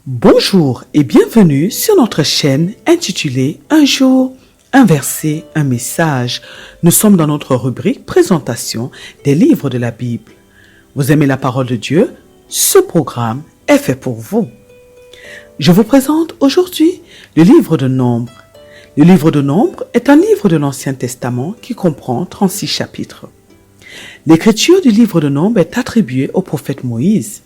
Bonjour et bienvenue sur notre chaîne intitulée Un jour, un verset, un message. Nous sommes dans notre rubrique Présentation des livres de la Bible. Vous aimez la parole de Dieu? Ce programme est fait pour vous. Je vous présente aujourd'hui le livre de Nombres. Le livre de Nombres est un livre de l'Ancien Testament qui comprend 36 chapitres. L'écriture du livre de Nombres est attribuée au prophète Moïse.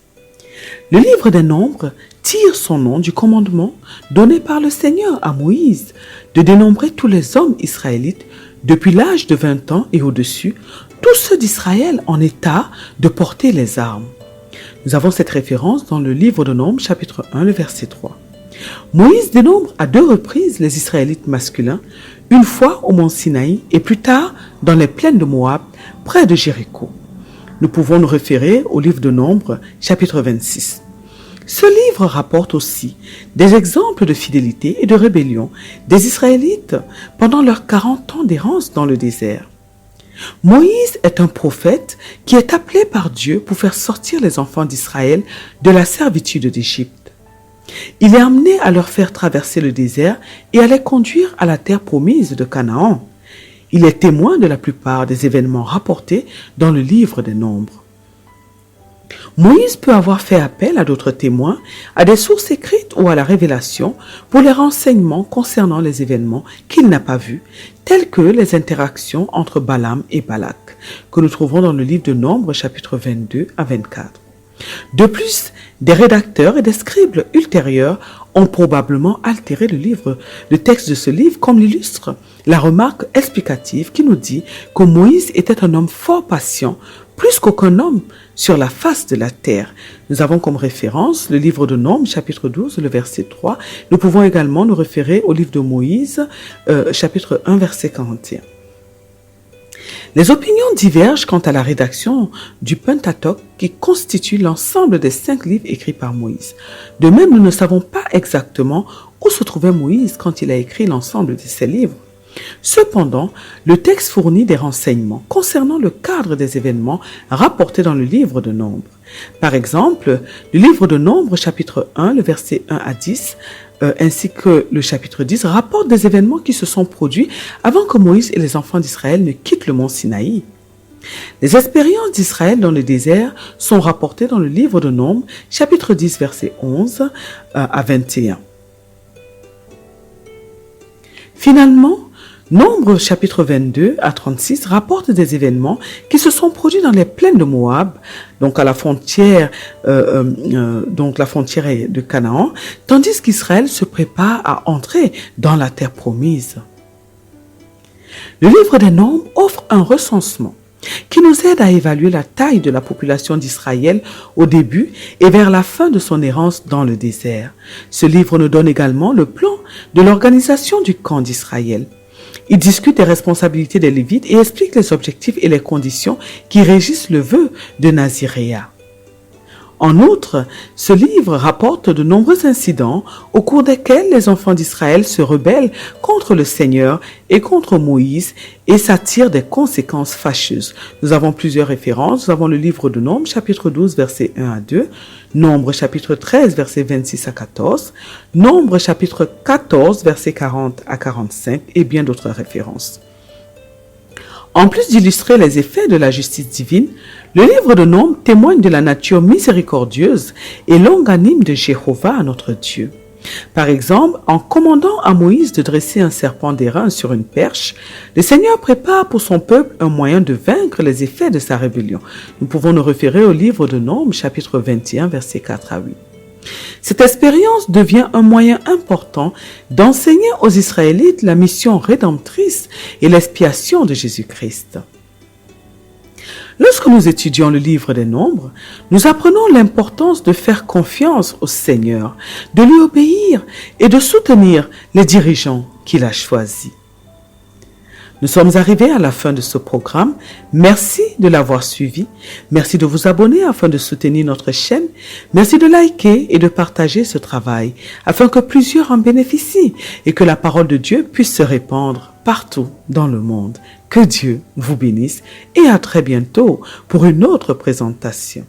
Le livre des Nombres tire son nom du commandement donné par le Seigneur à Moïse de dénombrer tous les hommes israélites depuis l'âge de 20 ans et au-dessus, tous ceux d'Israël en état de porter les armes. Nous avons cette référence dans le livre de Nombres, chapitre 1, le verset 3. Moïse dénombre à 2 reprises les Israélites masculins, une fois au mont Sinaï et plus tard dans les plaines de Moab, près de Jéricho. Nous pouvons nous référer au livre de Nombres, chapitre 26. Ce livre rapporte aussi des exemples de fidélité et de rébellion des Israélites pendant leurs 40 ans d'errance dans le désert. Moïse est un prophète qui est appelé par Dieu pour faire sortir les enfants d'Israël de la servitude d'Égypte. Il est amené à leur faire traverser le désert et à les conduire à la terre promise de Canaan. Il est témoin de la plupart des événements rapportés dans le livre des Nombres. Moïse peut avoir fait appel à d'autres témoins, à des sources écrites ou à la révélation pour les renseignements concernant les événements qu'il n'a pas vus, tels que les interactions entre Balaam et Balak, que nous trouvons dans le livre de Nombres, chapitre 22 à 24. De plus, des rédacteurs et des scribes ultérieurs ont probablement altéré le texte de ce livre, comme l'illustre la remarque explicative qui nous dit que Moïse était un homme fort patient, plus qu'aucun homme sur la face de la terre. Nous avons comme référence le livre de Nombres, chapitre 12, le verset 3. Nous pouvons également nous référer au livre de Moïse, chapitre 1, verset 41. Les opinions divergent quant à la rédaction du Pentateuque qui constitue l'ensemble des 5 livres écrits par Moïse. De même, nous ne savons pas exactement où se trouvait Moïse quand il a écrit l'ensemble de ces livres. Cependant, le texte fournit des renseignements concernant le cadre des événements rapportés dans le livre de Nombres. Par exemple, le livre de Nombres, chapitre 1, le verset 1 à 10, ainsi que le chapitre 10, rapportent des événements qui se sont produits avant que Moïse et les enfants d'Israël ne quittent le mont Sinaï. Les expériences d'Israël dans le désert sont rapportées dans le livre de Nombres, chapitre 10, verset 11 à 21. Finalement, Nombres chapitre 22 à 36 rapporte des événements qui se sont produits dans les plaines de Moab, donc à la frontière, la frontière de Canaan, tandis qu'Israël se prépare à entrer dans la terre promise. Le livre des Nombres offre un recensement qui nous aide à évaluer la taille de la population d'Israël au début et vers la fin de son errance dans le désert. Ce livre nous donne également le plan de l'organisation du camp d'Israël. Il discute des responsabilités des Lévites et explique les objectifs et les conditions qui régissent le vœu de Naziréa. En outre, ce livre rapporte de nombreux incidents au cours desquels les enfants d'Israël se rebellent contre le Seigneur et contre Moïse et s'attirent des conséquences fâcheuses. Nous avons plusieurs références. Nous avons le livre de Nombres, chapitre 12, versets 1 à 2, Nombres, chapitre 13, versets 26 à 14, Nombres, chapitre 14, versets 40 à 45 et bien d'autres références. En plus d'illustrer les effets de la justice divine, le livre de Nombres témoigne de la nature miséricordieuse et longanime de Jéhovah, notre Dieu. Par exemple, en commandant à Moïse de dresser un serpent d'airain sur une perche, le Seigneur prépare pour son peuple un moyen de vaincre les effets de sa rébellion. Nous pouvons nous référer au livre de Nombres, chapitre 21, versets 4 à 8. Cette expérience devient un moyen important d'enseigner aux Israélites la mission rédemptrice et l'expiation de Jésus-Christ. Lorsque nous étudions le livre des Nombres, nous apprenons l'importance de faire confiance au Seigneur, de lui obéir et de soutenir les dirigeants qu'il a choisis. Nous sommes arrivés à la fin de ce programme. Merci de l'avoir suivi. Merci de vous abonner afin de soutenir notre chaîne. Merci de liker et de partager ce travail afin que plusieurs en bénéficient et que la parole de Dieu puisse se répandre partout dans le monde. Que Dieu vous bénisse et à très bientôt pour une autre présentation.